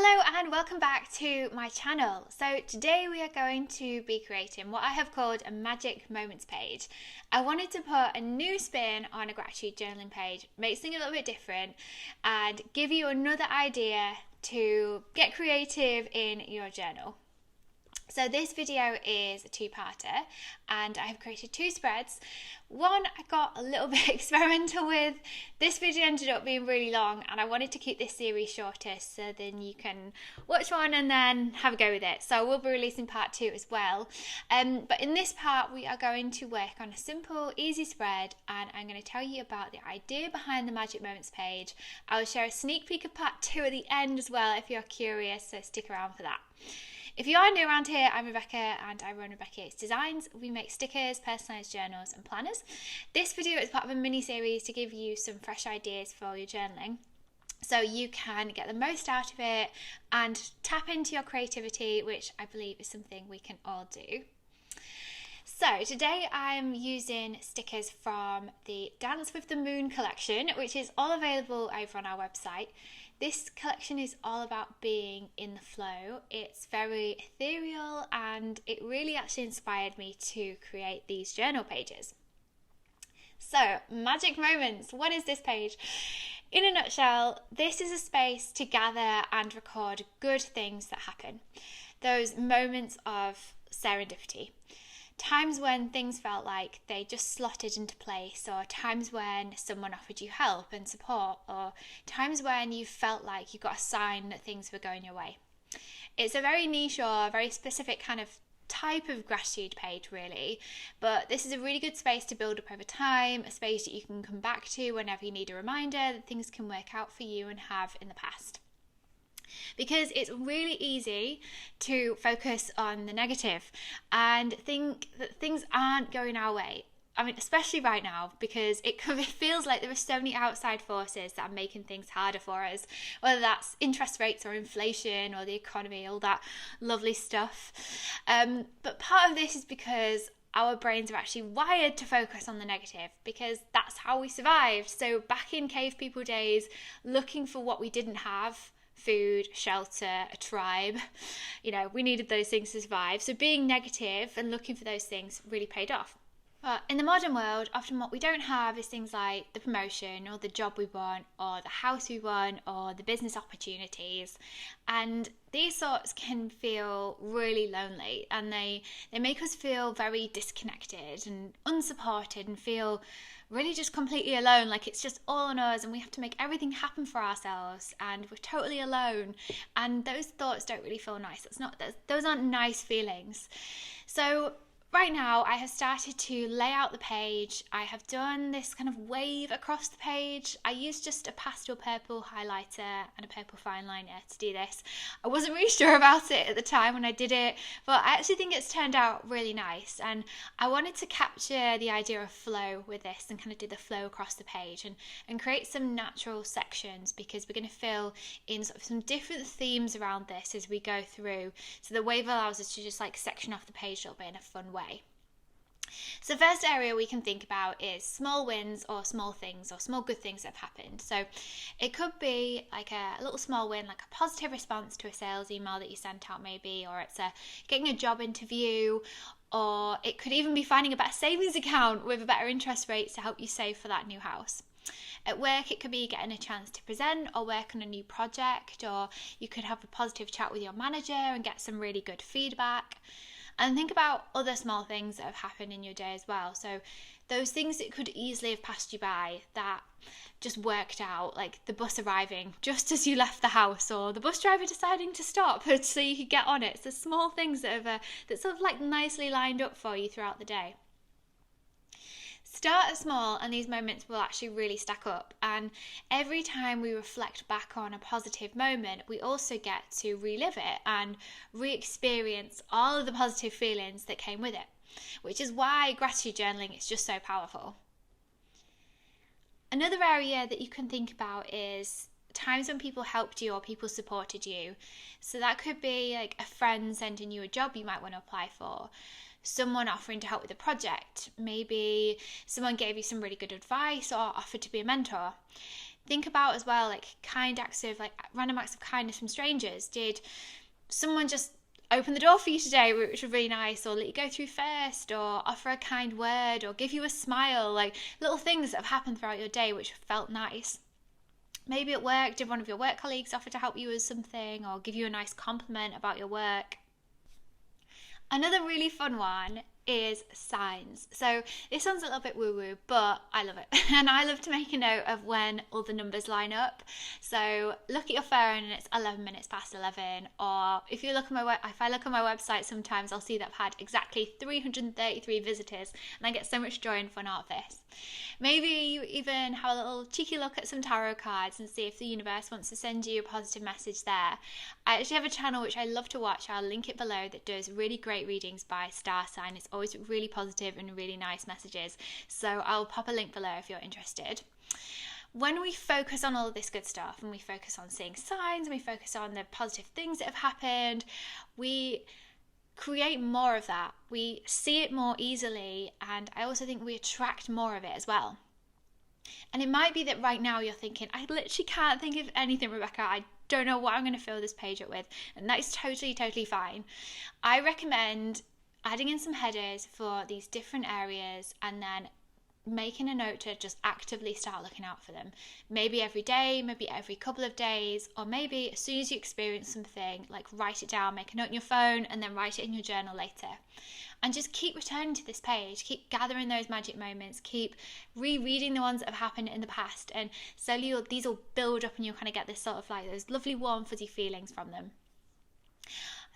Hello and welcome back to my channel. So today we are going to be creating what I have called a magic moments page. I wanted to put a new spin on a gratitude journaling page, make something a little bit different and give you another idea to get creative in your journal. So this video is a two-parter and I have created two spreads. One I got a little bit experimental with. This video ended up being really long and I wanted to keep this series shorter so then you can watch one and then have a go with it. So we'll be releasing part 2 as well. But in this part we are going to work on a simple, easy spread and I'm going to tell you about the idea behind the Magic Moments page. I will share a sneak peek of part 2 at the end as well if you're curious, so stick around for that. If you are new around here, I'm Rebecca and I run Rebecca Yates Designs. We make stickers, personalised journals and planners. This video is part of a mini-series to give you some fresh ideas for your journaling so you can get the most out of it and tap into your creativity, which I believe is something we can all do. So today I'm using stickers from the Dance with the Moon collection, which is all available over on our website. This collection is all about being in the flow. It's very ethereal and it really actually inspired me to create these journal pages. So, Magic Moments, what is this page? In a nutshell, this is a space to gather and record good things that happen. Those moments of serendipity. Times when things felt like they just slotted into place, or times when someone offered you help and support, or times when you felt like you got a sign that things were going your way. It's a very niche or very specific kind of type of gratitude page really, but this is a really good space to build up over time, a space that you can come back to whenever you need a reminder that things can work out for you and have in the past. Because it's really easy to focus on the negative and think that things aren't going our way. I mean, especially right now, because it feels like there are so many outside forces that are making things harder for us, whether that's interest rates or inflation or the economy, all that lovely stuff. But part of this is because our brains are actually wired to focus on the negative because that's how we survived. So back in cave people days, looking for what we didn't have, food, shelter, a tribe, we needed those things to survive. So being negative and looking for those things really paid off. But in the modern world, often what we don't have is things like the promotion or the job we want or the house we want or the business opportunities. And these sorts can feel really lonely and they make us feel very disconnected and unsupported and feel really just completely alone, like it's just all on us and we have to make everything happen for ourselves and we're totally alone, and those thoughts don't really feel nice. Those aren't nice feelings. So right now I have started to lay out the page. I have done this kind of wave across the page. I used just a pastel purple highlighter and a purple fine liner to do this. I wasn't really sure about it at the time when I did it, but I actually think it's turned out really nice, and I wanted to capture the idea of flow with this and kind of do the flow across the page and create some natural sections, because we're going to fill in sort of some different themes around this as we go through. So the wave allows us to just like section off the page a little bit in a fun way. So the first area we can think about is small wins or small things or small good things that have happened. So it could be like a little small win, like a positive response to a sales email that you sent out maybe, or it's getting a job interview, or it could even be finding a better savings account with a better interest rate to help you save for that new house. At work, it could be getting a chance to present or work on a new project, or you could have a positive chat with your manager and get some really good feedback. And think about other small things that have happened in your day as well. So those things that could easily have passed you by that just worked out, like the bus arriving just as you left the house, or the bus driver deciding to stop so you could get on it. So small things that sort of like nicely lined up for you throughout the day. Start small and these moments will actually really stack up, and every time we reflect back on a positive moment we also get to relive it and re-experience all of the positive feelings that came with it, which is why gratitude journaling is just so powerful. Another area that you can think about is times when people helped you or people supported you. So that could be like a friend sending you a job you might want to apply for, someone offering to help with a project, maybe someone gave you some really good advice or offered to be a mentor. Think about as well, like kind acts of, like random acts of kindness from strangers. Did someone just open the door for you today, which was really nice, or let you go through first, or offer a kind word, or give you a smile? Like little things that have happened throughout your day which felt nice. Maybe at work, did one of your work colleagues offer to help you with something, or give you a nice compliment about your work? Another really fun one is signs. So this sounds a little bit woo-woo, but I love it. And I love to make a note of when all the numbers line up. So look at your phone and it's 11 minutes past 11. Or if I look on my website, sometimes I'll see that I've had exactly 333 visitors, and I get so much joy and fun out of this. Maybe you even have a little cheeky look at some tarot cards and see if the universe wants to send you a positive message there. I actually have a channel which I love to watch, I'll link it below, that does really great readings by star sign. It's always really positive and really nice messages, so I'll pop a link below if you're interested. When we focus on all of this good stuff, and we focus on seeing signs, and we focus on the positive things that have happened, we create more of that. We see it more easily, and I also think we attract more of it as well. And it might be that right now you're thinking, I literally can't think of anything, Rebecca. I don't know what I'm going to fill this page up with. And that is totally fine. I recommend adding in some headers for these different areas, and then making a note to just actively start looking out for them. Maybe every day, maybe every couple of days, or maybe as soon as you experience something, like write it down, make a note on your phone, and then write it in your journal later. And just keep returning to this page, keep gathering those magic moments, keep rereading the ones that have happened in the past, and slowly these will build up and you'll kind of get this sort of like those lovely warm fuzzy feelings from them.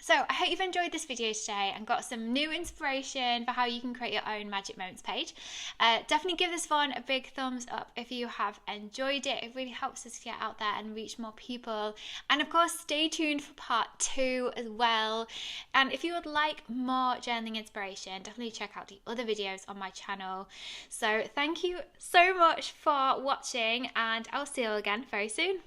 So I hope you've enjoyed this video today and got some new inspiration for how you can create your own Magic Moments page. Definitely give this one a big thumbs up if you have enjoyed it. It really helps us get out there and reach more people. And of course, stay tuned for part 2 as well. And if you would like more journaling inspiration, definitely check out the other videos on my channel. So thank you so much for watching, and I'll see you all again very soon.